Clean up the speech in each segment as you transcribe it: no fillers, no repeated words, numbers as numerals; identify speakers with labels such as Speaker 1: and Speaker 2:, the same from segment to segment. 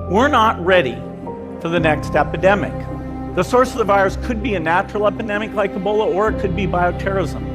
Speaker 1: We're not ready for the next epidemic. The source of the virus could be a natural epidemic like Ebola, or it could be bioterrorism.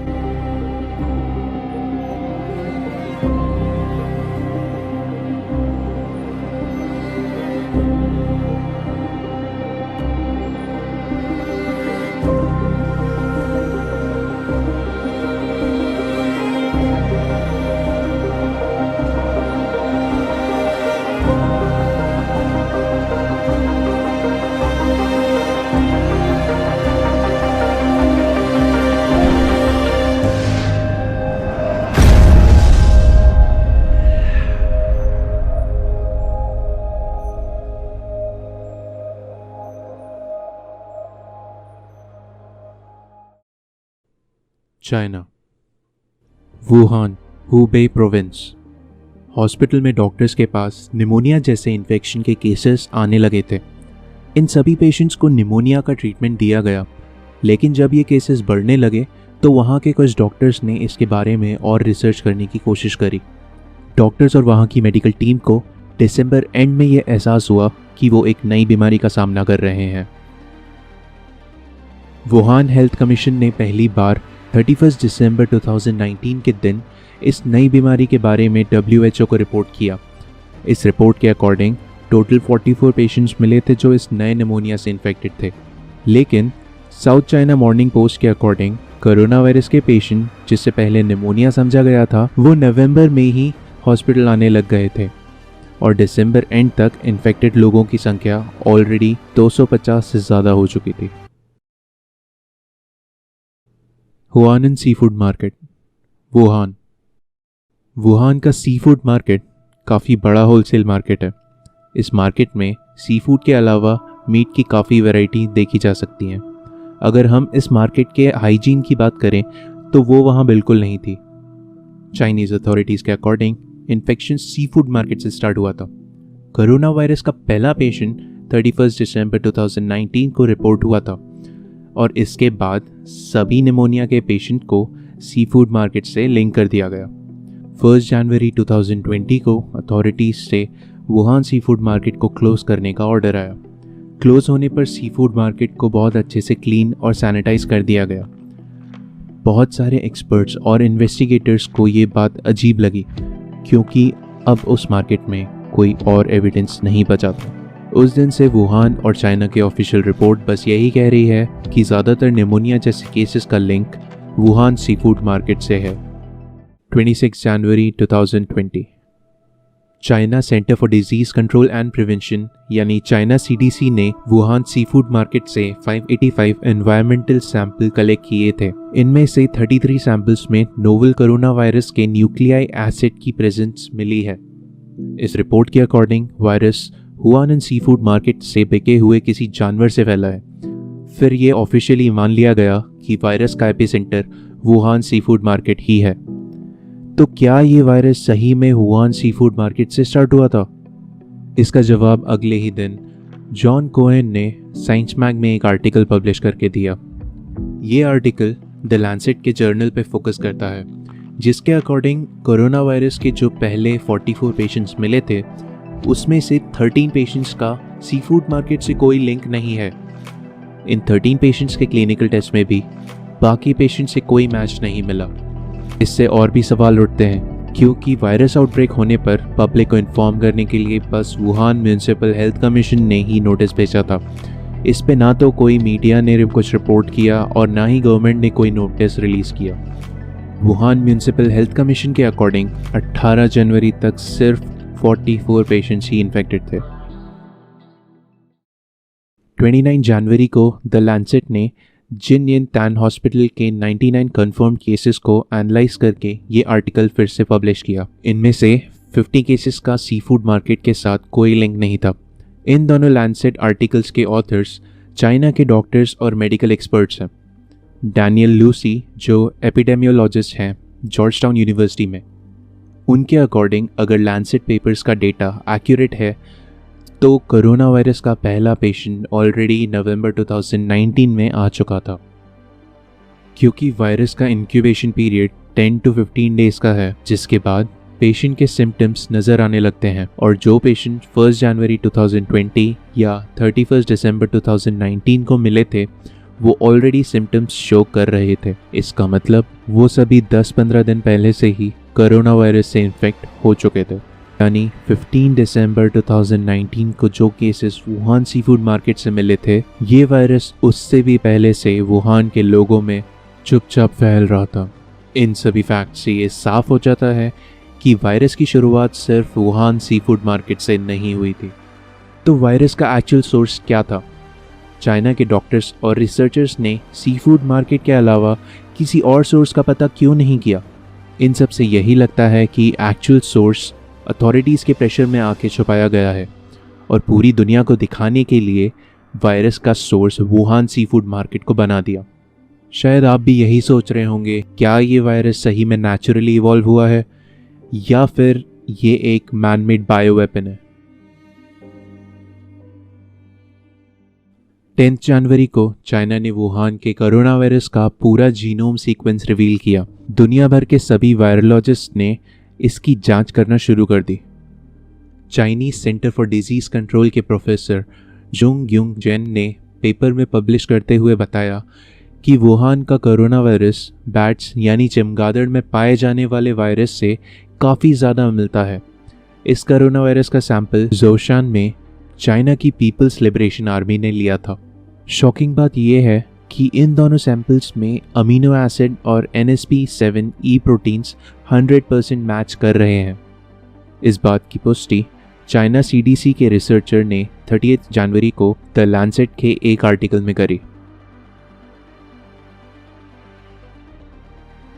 Speaker 2: China, Wuhan, Hubei province. Hospital में doctors के पास pneumonia जैसे infection के cases आने लगे थे। इन सभी patients को pneumonia का ट्रीटमेंट दिया गया, लेकिन जब ये केसेस बढ़ने लगे तो वहाँ के कुछ डॉक्टर्स ने इसके बारे में और रिसर्च करने की कोशिश करी। डॉक्टर्स और वहाँ की मेडिकल टीम को दिसंबर एंड में ये एहसास हुआ कि वो एक नई बीमारी का सामना कर रहे हैं। वुहान हेल्थ कमीशन ने पहली बार 31 दिसंबर 2019 के दिन इस नई बीमारी के बारे में WHO को रिपोर्ट किया। इस रिपोर्ट के अकॉर्डिंग टोटल 44 पेशेंट्स मिले थे जो इस नए निमोनिया से इन्फेक्टेड थे, लेकिन साउथ चाइना मॉर्निंग पोस्ट के अकॉर्डिंग कोरोना वायरस के पेशेंट जिससे पहले निमोनिया समझा गया था वो नवंबर में ही हॉस्पिटल आने लग गए थे और दिसंबर एंड तक इन्फेक्टेड लोगों की संख्या ऑलरेडी 250 से ज़्यादा हो चुकी थी। Huanan sea food market, Wuhan. Wuhan का सी फूड मार्केट काफ़ी बड़ा होलसेल मार्केट है। इस मार्केट में सी फूड के अलावा मीट की काफ़ी वैरायटी देखी जा सकती हैं। अगर हम इस मार्केट के हाइजीन की बात करें तो वो वहाँ बिल्कुल नहीं थी। चाइनीज़ अथॉरिटीज़ के according infection sea food market से स्टार्ट हुआ था। कोरोना वायरस का पहला पेशेंट 31 दिसंबर 2019 को रिपोर्ट हुआ था और इसके बाद सभी निमोनिया के पेशेंट को सी फूड मार्केट से लिंक कर दिया गया। 1 जनवरी 2020 को अथॉरिटीज़ से वुहान सी फूड मार्केट को क्लोज करने का ऑर्डर आया। क्लोज होने पर सी फूड मार्केट को बहुत अच्छे से क्लीन और सैनिटाइज कर दिया गया। बहुत सारे एक्सपर्ट्स और इन्वेस्टिगेटर्स को ये बात अजीब लगी क्योंकि अब उस मार्केट में कोई और एविडेंस नहीं बचा था। उस दिन से वुहान और चाइना की ऑफिशियल रिपोर्ट बस यही कह रही है कि ज़्यादातर निमोनिया जैसे केसेस का link Wuhan sea food market से है। 26 जनवरी 2020, China centre for disease control and prevention यानी चाइना CDC ने वुहान सी फूड मार्केट से 585 एनवायरमेंटल सैंपल कलेक्ट किए थे। इनमें से 33 सैंपल्स में नोवेल कोरोना वायरस के न्यूक्लियाई एसिड की प्रेजेंस मिली है। इस रिपोर्ट के according virus Huanan sea food market से बिके हुए किसी जानवर से फैला है। फिर ये ऑफिशियली मान लिया गया कि वायरस का epicentre Wuhan sea food market ही है। तो क्या ये वायरस सही में वुहान सी फूड मार्केट से स्टार्ट हुआ था? इसका जवाब अगले ही दिन जॉन कोहेन ने साइंस मैग में एक आर्टिकल पब्लिश करके दिया। ये आर्टिकल द लैंसेट के जर्नल पे फोकस करता है, जिसके अकॉर्डिंग कोरोना वायरस के जो पहले 44 पेशेंट्स मिले थे उसमें से 13 पेशेंट्स का सी फूड मार्केट से कोई लिंक नहीं है। इन 13 पेशेंट्स के क्लिनिकल टेस्ट में भी बाकी पेशेंट से कोई मैच नहीं मिला। इससे और भी सवाल उठते हैं क्योंकि वायरस आउटब्रेक होने पर पब्लिक को इन्फॉर्म करने के लिए बस वुहान म्यूनिसिपल हेल्थ कमीशन ने ही नोटिस भेजा था। इस पे ना तो कोई मीडिया ने कुछ रिपोर्ट किया और ना ही गवर्नमेंट ने कोई नोटिस रिलीज़ किया। वुहान म्यूनिसिपल हेल्थ कमीशन के अकॉर्डिंग 18 जनवरी तक सिर्फ 44 पेशेंट्स ही इन्फेक्टेड थे। 29 जनवरी को द लैंसेट ने जिनयिन टैन हॉस्पिटल के 99 कंफर्म केसेस को एनालाइज करके ये आर्टिकल फिर से पब्लिश किया। इनमें से 50 केसेस का सी फूड मार्केट के साथ कोई लिंक नहीं था। इन दोनों लैंसेट आर्टिकल्स के ऑथर्स चाइना के डॉक्टर्स और मेडिकल एक्सपर्ट्स हैं। डैनियल लूसी जो एपिडेमियोलॉजिस्ट हैं जॉर्जटाउन यूनिवर्सिटी में, उनके अकॉर्डिंग अगर लैंसेट पेपर्स का डेटा एक्यूरेट है तो कोरोना वायरस का पहला पेशेंट ऑलरेडी नवंबर 2019 में आ चुका था। क्योंकि वायरस का इंक्यूबेशन पीरियड 10 to 15 डेज़ का है, जिसके बाद पेशेंट के सिम्टम्स नज़र आने लगते हैं और जो पेशेंट 1 जनवरी 2020 या 31 दिसंबर 2019 को मिले थे वो ऑलरेडी सिम्टम्स शो कर रहे थे। इसका मतलब वो सभी 10-15 दिन पहले से ही कोरोना वायरस से इन्फेक्ट हो चुके थे। यानी 15 दिसंबर 2019 को जो cases Wuhan sea food market से मिले थे, ये वायरस उससे भी पहले से वुहान के लोगों में चुपचाप फैल रहा था। इन सभी फैक्ट से ये साफ हो जाता है कि वायरस की शुरुआत सिर्फ वुहान सी फूड मार्केट से नहीं हुई थी। तो वायरस का एक्चुअल सोर्स क्या था? चाइना के डॉक्टर्स और रिसर्चर्स ने सी फूड मार्केट के अलावा किसी और सोर्स का पता क्यों नहीं किया? इन सब से यही लगता है कि एक्चुअल सोर्स अथॉरिटीज़ के प्रेशर में आके छुपाया गया है और पूरी दुनिया को दिखाने के लिए वायरस का source Wuhan sea food market को बना दिया। शायद आप भी यही सोच रहे होंगे, क्या ये वायरस सही में नेचुरली इवॉल्व हुआ है या फिर ये एक मैन मेड बायो वेपन है? 10 जनवरी को चाइना ने वुहान के कोरोना वायरस का पूरा जीनोम सीक्वेंस रिवील किया। दुनिया भर के सभी वायरोलॉजिस्ट ने इसकी जांच करना शुरू कर दी। Chinese centre for disease control के प्रोफेसर जुंग युंग जेन ने पेपर में पब्लिश करते हुए बताया कि वुहान का कोरोना वायरस बैट्स यानी चमगादड़ में पाए जाने वाले वायरस से काफ़ी ज़्यादा मिलता है। इस कोरोना वायरस का सैंपल जोशान में चाइना की पीपल्स लिबरेशन आर्मी ने लिया था। शॉकिंग बात यह है कि इन दोनों सैंपल्स में अमीनो एसिड और NSP7E प्रोटीन्स 100% मैच कर रहे हैं। इस बात की पुष्टि चाइना CDC के रिसर्चर ने 30 जनवरी को द लैंसेट के एक आर्टिकल में करी।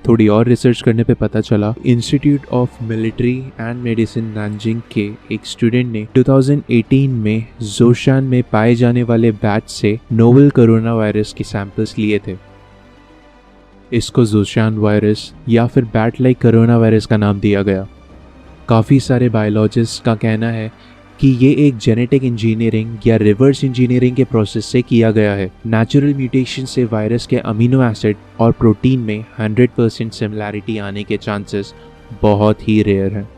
Speaker 2: थोड़ी और रिसर्च करने पे पता चला institute of military and medicine Nanjing के एक स्टूडेंट ने 2018 में जोशान में पाए जाने वाले बैच से नोवेल कोरोना वायरस के सैंपल्स लिए थे। इसको जोशान वायरस या फिर बैट लाइक कोरोना वायरस का नाम दिया गया। काफ़ी सारे बायोलॉजिस्ट का कहना है कि ये एक जेनेटिक इंजीनियरिंग या रिवर्स इंजीनियरिंग के प्रोसेस से किया गया है। नेचुरल म्यूटेशन से वायरस के अमीनो एसिड और प्रोटीन में 100% सिमिलैरिटी आने के चांसेस बहुत ही रेयर हैं।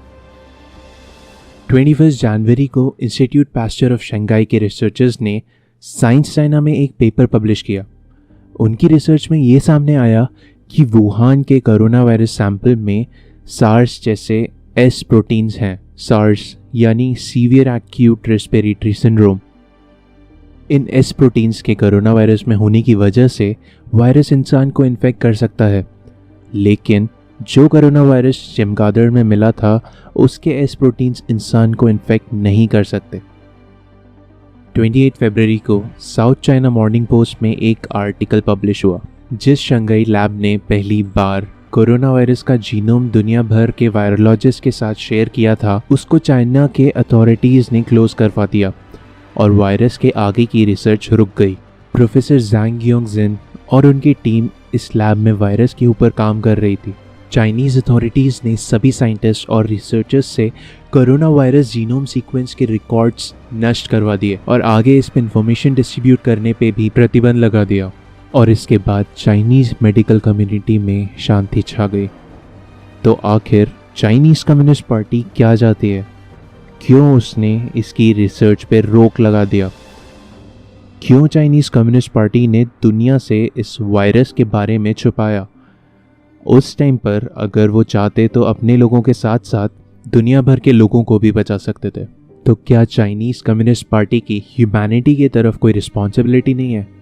Speaker 2: 21 जनवरी को इंस्टीट्यूट पास्चर ऑफ शंघाई के रिसर्चर्स ने साइंस चाइना में एक पेपर पब्लिश किया। उनकी रिसर्च में ये सामने आया कि वुहान के कोरोना वायरस सैंपल में सार्स जैसे एस प्रोटीन्स हैं। सार्स यानी सीवियर एक्यूट रेस्पिरेटरी सिंड्रोम। इन एस प्रोटीन्स के कोरोना वायरस में होने की वजह से वायरस इंसान को इन्फेक्ट कर सकता है, लेकिन जो कोरोना वायरस चमगादड़ में मिला था उसके एस प्रोटीन्स इंसान को इन्फेक्ट नहीं कर सकते। 28 फरवरी को साउथ चाइना मॉर्निंग पोस्ट में एक आर्टिकल पब्लिश हुआ जिस शंघाई लैब ने पहली बार कोरोना वायरस का जीनोम दुनिया भर के वायरोलॉजिस्ट के साथ शेयर किया था, उसको चाइना के अथॉरिटीज़ ने क्लोज करवा दिया और वायरस के आगे की रिसर्च रुक गई। प्रोफेसर ज़ैंग योंगजिन और उनकी टीम इस लैब में वायरस के ऊपर काम कर रही थी। चाइनीज़ अथॉरिटीज़ ने सभी साइंटिस्ट और रिसर्चर्स से कोरोना वायरस जीनोम सीक्वेंस के रिकॉर्ड्स नष्ट करवा दिए और आगे इस पर इंफॉर्मेशन डिस्ट्रीब्यूट करने पे भी प्रतिबंध लगा दिया। और इसके बाद चाइनीज़ मेडिकल कम्युनिटी में शांति छा गई। तो आखिर चाइनीज़ कम्युनिस्ट पार्टी क्या चाहती है? क्यों उसने इसकी रिसर्च पर रोक लगा दिया? क्यों चाइनीज़ कम्युनिस्ट पार्टी ने दुनिया से इस वायरस के बारे में छुपाया? उस टाइम पर अगर वो चाहते तो अपने लोगों के साथ साथ दुनिया भर के लोगों को भी बचा सकते थे। तो क्या चाइनीज़ कम्युनिस्ट पार्टी की ह्यूमैनिटी की तरफ कोई रिस्पॉन्सिबिलिटी नहीं है?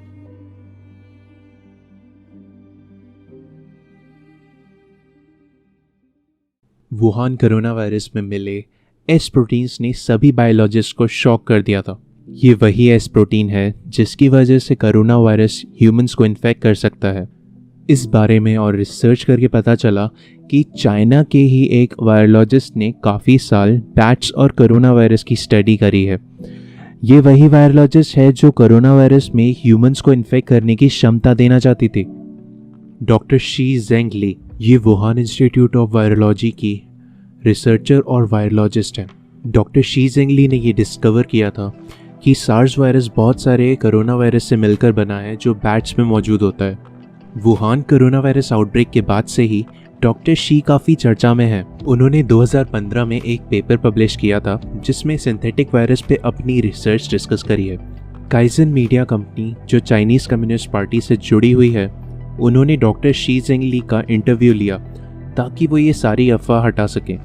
Speaker 2: वुहान कोरोना वायरस में मिले एस प्रोटीन्स ने सभी बायोलॉजिस्ट को शॉक कर दिया था। ये वही एस प्रोटीन है जिसकी वजह से कोरोना वायरस ह्यूमंस को इन्फेक्ट कर सकता है। इस बारे में और रिसर्च करके पता चला कि चाइना के ही एक वायरोलॉजिस्ट ने काफ़ी साल बैट्स और कोरोना वायरस की स्टडी करी है। ये वही वायरोलॉजिस्ट है जो कोरोना वायरस में ह्यूमंस को इन्फेक्ट करने की क्षमता देना चाहती थी। डॉक्टर शी जेंग ली ये वुहान इंस्टीट्यूट ऑफ वायरोलॉजी की रिसर्चर और वायरोलॉजिस्ट हैं। डॉक्टर शी जेंग ली ने ये डिस्कवर किया था कि सार्स वायरस बहुत सारे कोरोना वायरस से मिलकर बना है जो बैट्स में मौजूद होता है। वुहान कोरोना वायरस आउटब्रेक के बाद से ही डॉक्टर शी काफ़ी चर्चा में हैं। उन्होंने 2015 में एक पेपर पब्लिश किया था जिसमें सिंथेटिक वायरस पे अपनी रिसर्च डिस्कस करी है। काइजन मीडिया कंपनी जो चाइनीज़ कम्युनिस्ट पार्टी से जुड़ी हुई है, उन्होंने डॉक्टर शी जेंगली का इंटरव्यू लिया ताकि वो ये सारी अफवाह हटा सकें।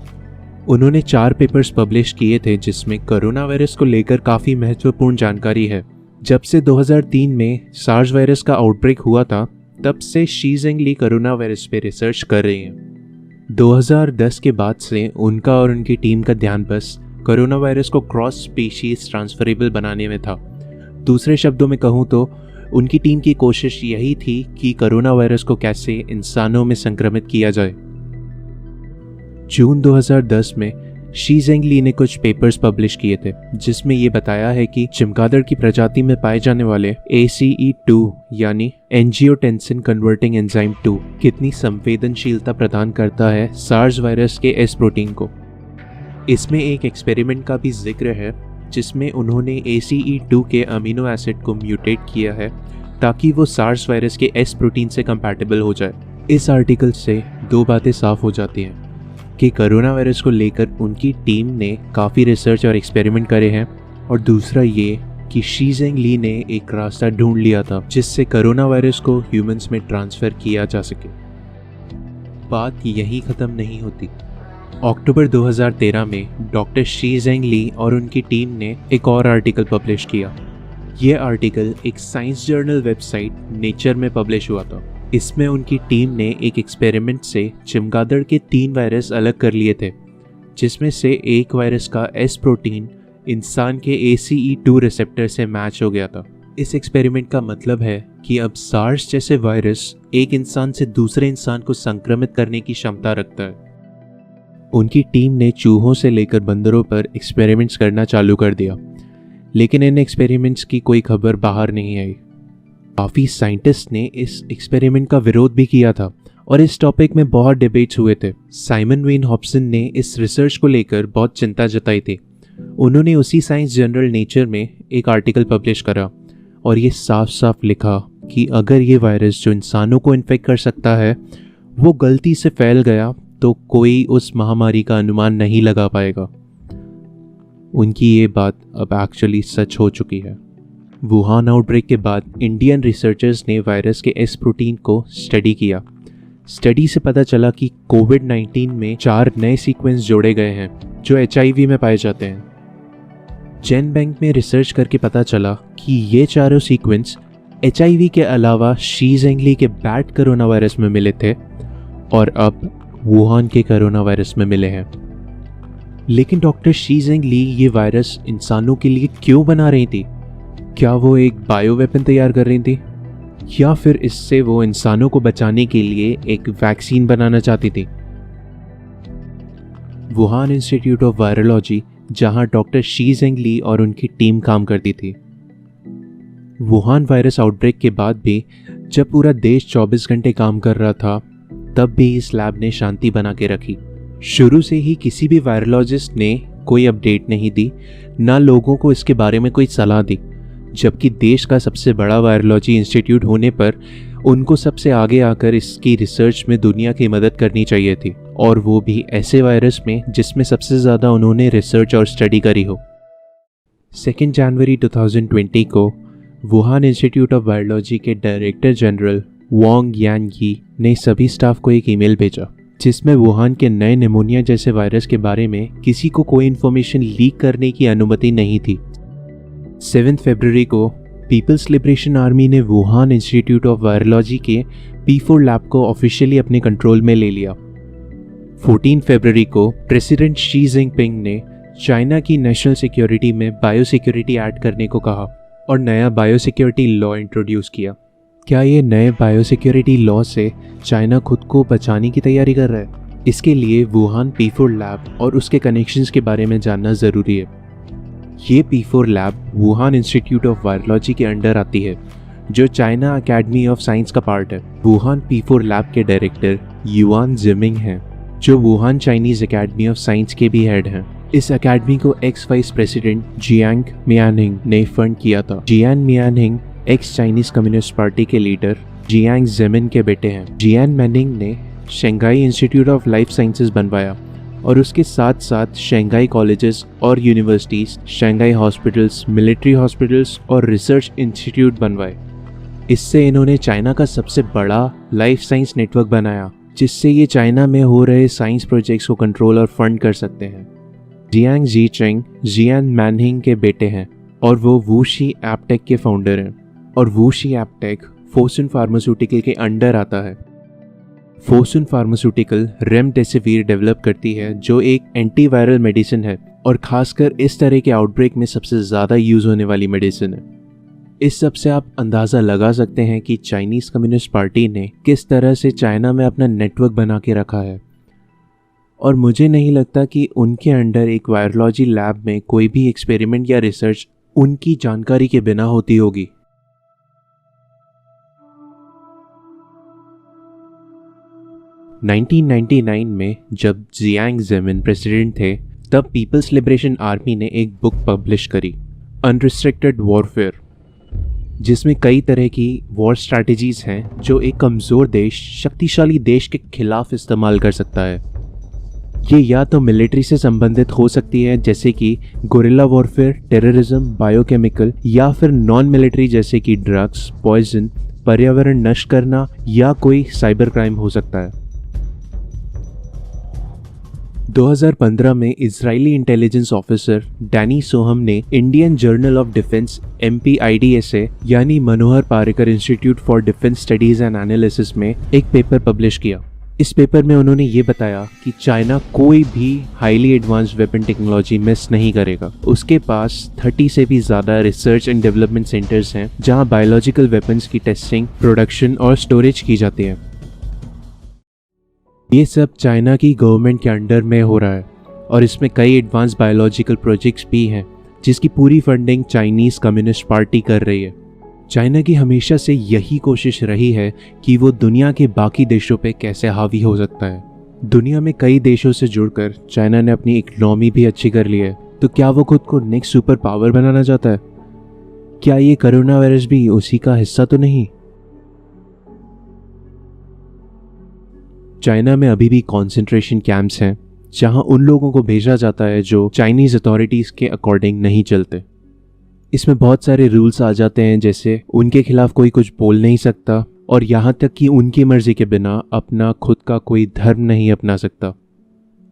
Speaker 2: उन्होंने 4 पेपर्स पब्लिश किए थे जिसमें कोरोना वायरस को लेकर काफ़ी महत्वपूर्ण जानकारी है। जब से 2003 में सार्स वायरस का आउटब्रेक हुआ था, तब से शी जेंगली कोरोना वायरस पे रिसर्च कर रही हैं। 2010 के बाद से उनका और उनकी टीम का ध्यान बस कोरोना वायरस को क्रॉस स्पीशीज ट्रांसफरेबल बनाने में था। दूसरे शब्दों में कहूँ तो उनकी टीम की कोशिश यही थी कि कोरोना वायरस को कैसे इंसानों में संक्रमित किया जाए। जून 2010 में शी जेंगली ने कुछ पेपर्स पब्लिश किए थे जिसमें ये बताया है कि चमगादड़ की प्रजाति में पाए जाने वाले ACE2 यानी एंजियोटेंसिन कन्वर्टिंग एंजाइम 2 कितनी संवेदनशीलता प्रदान करता है सार्स वायरस के एस प्रोटीन को। इसमें एक एक्सपेरिमेंट का भी जिक्र है जिसमें उन्होंने ACE2 के अमीनो एसिड को म्यूटेट किया है ताकि वो सार्स वायरस के एस प्रोटीन से कंपैटिबल हो जाए। इस आर्टिकल से 2 बातें साफ हो जाती हैं कि कोरोना वायरस को लेकर उनकी टीम ने काफ़ी रिसर्च और एक्सपेरिमेंट करे हैं, और दूसरा ये कि शी जेंगली ने एक रास्ता ढूंढ लिया था जिससे कोरोना वायरस को ह्यूमंस में ट्रांसफ़र किया जा सके। बात यहीं ख़त्म नहीं होती। अक्टूबर 2013 में डॉक्टर शी जेंगली और उनकी टीम ने एक और आर्टिकल पब्लिश किया। ये आर्टिकल एक साइंस जर्नल वेबसाइट नेचर में पब्लिश हुआ था। इसमें उनकी टीम ने एक एक्सपेरिमेंट से चमगादड़ के 3 वायरस अलग कर लिए थे, जिसमें से एक वायरस का एस प्रोटीन इंसान के ACE2 रिसेप्टर से मैच हो गया था। इस एक्सपेरिमेंट का मतलब है कि अब सार्स जैसे वायरस एक इंसान से दूसरे इंसान को संक्रमित करने की क्षमता रखता है। उनकी टीम ने चूहों से लेकर बंदरों पर एक्सपेरिमेंट्स करना चालू कर दिया, लेकिन इन एक्सपेरिमेंट्स की कोई खबर बाहर नहीं आई। काफ़ी साइंटिस्ट ने इस एक्सपेरिमेंट का विरोध भी किया था और इस टॉपिक में बहुत डिबेट्स हुए थे। साइमन वेन हॉब्सन ने इस रिसर्च को लेकर बहुत चिंता जताई थी। उन्होंने उसी साइंस जर्नल नेचर में एक आर्टिकल पब्लिश करा और ये साफ साफ लिखा कि अगर ये वायरस जो इंसानों को इन्फेक्ट कर सकता है वो गलती से फैल गया तो कोई उस महामारी का अनुमान नहीं लगा पाएगा। उनकी ये बात अब एक्चुअली सच हो चुकी है। वुहान आउटब्रेक के बाद इंडियन रिसर्चर्स ने वायरस के एस प्रोटीन को स्टडी किया। स्टडी से पता चला कि कोविड-19 में 4 नए सीक्वेंस जोड़े गए हैं जो HIV में पाए जाते हैं। जेन बैंक में रिसर्च करके पता चला कि ये चारों सीक्वेंस HIV के अलावा शी जेंगली के बैट कोरोना वायरस में मिले थे और अब वुहान के कोरोना वायरस में मिले हैं। लेकिन डॉक्टर शी जेंगली ये वायरस इंसानों के लिए क्यों बना रही थी? क्या वो एक बायो वेपन तैयार कर रही थी या फिर इससे वो इंसानों को बचाने के लिए एक वैक्सीन बनाना चाहती थी? वुहान इंस्टीट्यूट ऑफ वायरोलॉजी, जहां डॉक्टर शी जेंगली और उनकी टीम काम करती थी। वुहान वायरस आउटब्रेक के बाद भी जब पूरा देश 24 घंटे काम कर रहा था, तब भी इस लैब ने शांति बना के रखी। शुरू से ही किसी भी वायरोलॉजिस्ट ने कोई अपडेट नहीं दी, ना लोगों को इसके बारे में कोई सलाह दी, जबकि देश का सबसे बड़ा वायरोलॉजी इंस्टीट्यूट होने पर उनको सबसे आगे आकर इसकी रिसर्च में दुनिया की मदद करनी चाहिए थी, और वो भी ऐसे वायरस में जिसमें सबसे ज़्यादा उन्होंने रिसर्च और स्टडी करी हो। 2 जनवरी 2020 को वुहान इंस्टीट्यूट ऑफ वायरोलॉजी के डायरेक्टर जनरल वांग यानगी ने सभी स्टाफ को एक ईमेल भेजा जिसमें वुहान के नए निमोनिया जैसे वायरस के बारे में किसी को कोई इन्फॉर्मेशन लीक करने की अनुमति नहीं थी। 7 फरवरी को पीपल्स लिबरेशन आर्मी ने वुहान इंस्टीट्यूट ऑफ वायरोलॉजी के P4 लैब को ऑफिशियली अपने कंट्रोल में ले लिया। 14 फरवरी को प्रेसिडेंट शी जिनपिंग ने चाइना की नेशनल सिक्योरिटी में बायोसिक्योरिटी ऐड करने को कहा और नया बायोसिक्योरिटी लॉ इंट्रोड्यूस किया। क्या ये नए बायोसिक्योरिटी लॉ से चाइना खुद को बचाने की तैयारी कर रहा है? इसके लिए वुहान P4 लैब और उसके कनेक्शंस के बारे में जानना ज़रूरी है। ये P4 lab Wuhan institute of virology के अंडर आती है, जो चाइना अकेडमी ऑफ साइंस का पार्ट है। वुहान P4 लैब के डायरेक्टर युआन जिमिंग हैं, जो Wuhan Chinese academy of science के भी हेड हैं। इस अकेडमी को एक्स वाइस प्रेसिडेंट जियांग मियानहिंग ने फंड किया था। जियान मियानहिंग एक्स चाइनीज कम्युनिस्ट पार्टी के लीडर जियांग जेमिन के बेटे हैं। जियान मैनिंग ने Shanghai institute of life sciences बनवाया और उसके साथ साथ शंघाई कॉलेजेस और universities, Shanghai hospitals, military hospitals और रिसर्च इंस्टीट्यूट बनवाए। इससे इन्होंने चाइना का सबसे बड़ा लाइफ साइंस नेटवर्क बनाया, जिससे ये चाइना में हो रहे साइंस प्रोजेक्ट्स को कंट्रोल और फंड कर सकते हैं। जियांग जीचेंग जियान मैनहिंग के बेटे हैं और वो वूशी एपटेक के फाउंडर हैं, और वूशी एपटेक फोसुन फार्मास्यूटिकल के अंडर आता है। फोसुन फार्मास्यूटिकल रेमडेसिविर डेवलप करती है, जो एक एंटीवायरल मेडिसिन है और खासकर इस तरह के आउटब्रेक में सबसे ज़्यादा यूज़ होने वाली मेडिसिन है। इस सब से आप अंदाज़ा लगा सकते हैं कि चाइनीज़ कम्युनिस्ट पार्टी ने किस तरह से चाइना में अपना नेटवर्क बना के रखा है, और मुझे नहीं लगता कि उनके अंडर एक वायरोलॉजी लैब में कोई भी एक्सपेरिमेंट या रिसर्च उनकी जानकारी के बिना होती होगी। (1999) में जब जियांग ज़ेमिन प्रेसिडेंट थे, तब पीपल्स लिबरेशन आर्मी ने एक बुक पब्लिश करी, अनरिस्ट्रिक्टेड वॉरफेयर, जिसमें कई तरह की वॉर स्ट्रैटेजीज हैं जो एक कमज़ोर देश शक्तिशाली देश के खिलाफ इस्तेमाल कर सकता है। ये या तो मिलिट्री से संबंधित हो सकती है, जैसे कि गोरिल्ला वॉरफेयर, टेररिज्म, बायोकेमिकल, या फिर नॉन मिलिट्री जैसे कि ड्रग्स, पॉइजन, पर्यावरण नष्ट करना, या कोई साइबर क्राइम हो सकता है। 2015 में Israeli intelligence officer Danny Shoham ने Indian journal of defence (MPIDSA) यानी Manohar Parrikar institute for defence studies and analysis में एक पेपर पब्लिश किया। इस पेपर में उन्होंने ये बताया कि चाइना कोई भी highly advanced weapon technology miss नहीं करेगा। उसके पास 30 से भी ज़्यादा रिसर्च एंड डेवलपमेंट सेंटर्स हैं, जहां बायोलॉजिकल वेपन्स की टेस्टिंग, प्रोडक्शन और स्टोरेज की जाती है। ये सब चाइना की गवर्नमेंट के अंडर में हो रहा है, और इसमें कई एडवांस बायोलॉजिकल प्रोजेक्ट्स भी हैं, जिसकी पूरी फंडिंग चाइनीज़ कम्युनिस्ट पार्टी कर रही है। चाइना की हमेशा से यही कोशिश रही है कि वो दुनिया के बाकी देशों पे कैसे हावी हो सकता है। दुनिया में कई देशों से जुड़कर चाइना ने अपनी इकोनॉमी भी अच्छी कर ली है, तो क्या वो खुद को नेक्स्ट सुपर पावर बनाना चाहता है? क्या ये कोरोना वायरस भी उसी का हिस्सा तो नहीं? चाइना में अभी भी कॉन्सेंट्रेशन कैंप्स हैं, जहां उन लोगों को भेजा जाता है जो चाइनीज़ अथॉरिटीज़ के अकॉर्डिंग नहीं चलते। इसमें बहुत सारे रूल्स आ जाते हैं, जैसे उनके खिलाफ कोई कुछ बोल नहीं सकता, और यहाँ तक कि उनकी मर्जी के बिना अपना खुद का कोई धर्म नहीं अपना सकता।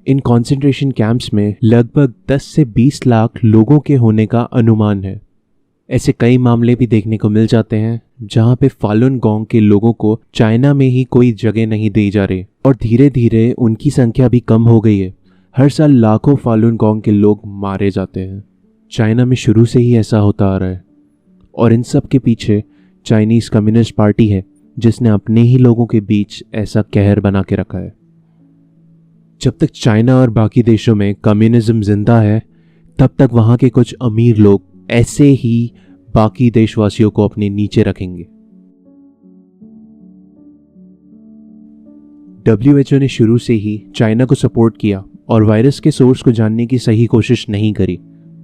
Speaker 2: इन कॉन्सेंट्रेशन कैंप्स में लगभग 10 से 20 लाख लोगों के होने का अनुमान है। ऐसे कई मामले भी देखने को मिल जाते हैं जहाँ पे फालुन गोंग के लोगों को चाइना में ही कोई जगह नहीं दी जा रही, और धीरे धीरे उनकी संख्या भी कम हो गई है। हर साल लाखों फालुन गोंग के लोग मारे जाते हैं। चाइना में शुरू से ही ऐसा होता आ रहा है, और इन सब के पीछे चाइनीज़ कम्युनिस्ट पार्टी है, जिसने अपने ही लोगों के बीच ऐसा कहर बना के रखा है। जब तक चाइना और बाकी देशों में कम्युनिज्म जिंदा है, तब तक वहाँ के कुछ अमीर लोग ऐसे ही बाकी देशवासियों को अपने नीचे रखेंगे। WHO ने शुरू से ही चाइना को सपोर्ट किया और वायरस के सोर्स को जानने की सही कोशिश नहीं करी।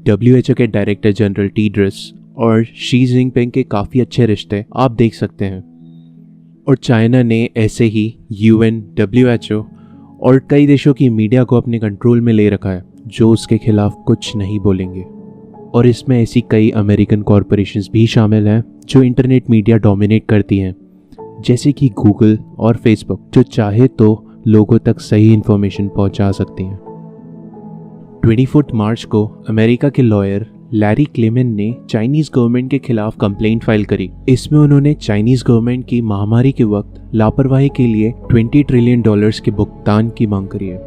Speaker 2: WHO के डायरेक्टर जनरल टेड्रस और शी जिनपिंग के काफ़ी अच्छे रिश्ते आप देख सकते हैं, और चाइना ने ऐसे ही UN, WHO और कई देशों की मीडिया को अपने कंट्रोल में ले रखा है, जो उसके खिलाफ कुछ नहीं बोलेंगे। और इसमें ऐसी कई अमेरिकन कॉरपोरेशंस भी शामिल हैं जो इंटरनेट मीडिया डोमिनेट करती हैं, जैसे कि गूगल और फेसबुक, जो चाहे तो लोगों तक सही इन्फॉर्मेशन पहुंचा सकती हैं। 24 मार्च को अमेरिका के लॉयर लैरी क्लेमेन ने चाइनीज़ गवर्नमेंट के खिलाफ कंप्लेंट फाइल करी। इसमें उन्होंने चाइनीज़ गवर्नमेंट की महामारी के वक्त लापरवाही के लिए $20 ट्रिलियन के भुगतान की मांग करी है।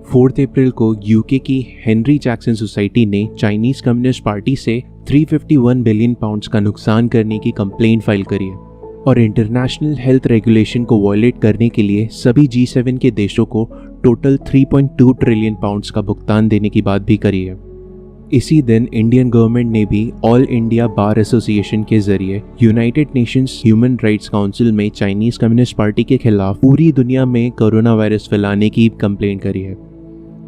Speaker 2: 4 अप्रैल को यूके की हेनरी जैक्सन सोसाइटी ने चाइनीज़ कम्युनिस्ट पार्टी से 351 बिलियन पाउंड्स का नुकसान करने की कंप्लेंट फाइल करी है, और इंटरनेशनल हेल्थ रेगुलेशन को वायलेट करने के लिए सभी G7 के देशों को टोटल 3.2 ट्रिलियन पाउंड्स का भुगतान देने की बात भी करी है। इसी दिन इंडियन गवर्नमेंट ने भी ऑल इंडिया बार एसोसिएशन के जरिए United Nations human rights council में चाइनीज़ कम्युनिस्ट पार्टी के खिलाफ पूरी दुनिया में कोरोना वायरस फैलाने की कंप्लेंट करी है।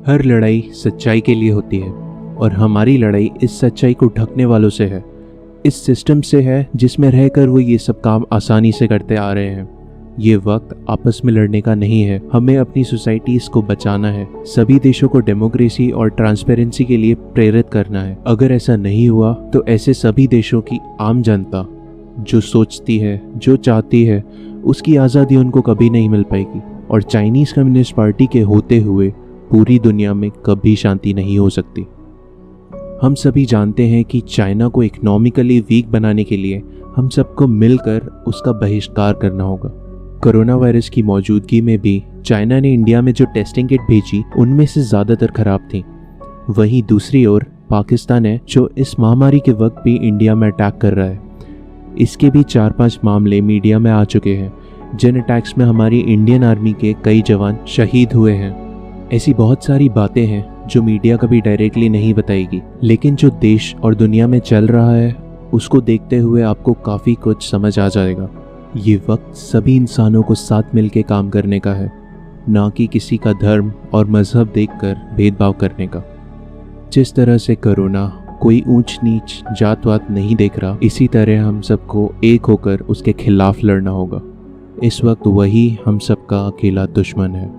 Speaker 2: हर लड़ाई सच्चाई के लिए होती है, और हमारी लड़ाई इस सच्चाई को ढकने वालों से है, इस सिस्टम से है जिसमें रहकर वो ये सब काम आसानी से करते आ रहे हैं। ये वक्त आपस में लड़ने का नहीं है, हमें अपनी सोसाइटीज को बचाना है, सभी देशों को डेमोक्रेसी और ट्रांसपेरेंसी के लिए प्रेरित करना है। अगर ऐसा नहीं हुआ तो ऐसे सभी देशों की आम जनता जो सोचती है, जो चाहती है, उसकी आज़ादी उनको कभी नहीं मिल पाएगी और चाइनीज़ कम्युनिस्ट पार्टी के होते हुए पूरी दुनिया में कभी शांति नहीं हो सकती। हम सभी जानते हैं कि चाइना को इकोनॉमिकली वीक बनाने के लिए हम सबको मिलकर उसका बहिष्कार करना होगा। कोरोना वायरस की मौजूदगी में भी चाइना ने इंडिया में जो टेस्टिंग किट भेजी उनमें से ज़्यादातर खराब थी। वहीं दूसरी ओर पाकिस्तान है जो इस महामारी के वक्त भी इंडिया में अटैक कर रहा है। इसके भी 4-5 मामले मीडिया में आ चुके हैं, जिन अटैक्स में हमारी इंडियन आर्मी के कई जवान शहीद हुए हैं। ऐसी बहुत सारी बातें हैं जो मीडिया कभी डायरेक्टली नहीं बताएगी, लेकिन जो देश और दुनिया में चल रहा है उसको देखते हुए आपको काफ़ी कुछ समझ आ जाएगा। ये वक्त सभी इंसानों को साथ मिलकर काम करने का है, ना कि किसी का धर्म और मजहब देखकर भेदभाव करने का। जिस तरह से कोरोना कोई ऊंच नीच जात वात नहीं देख रहा, इसी तरह हम सबको एक होकर उसके खिलाफ लड़ना होगा। इस वक्त वही हम सबका अकेला दुश्मन है।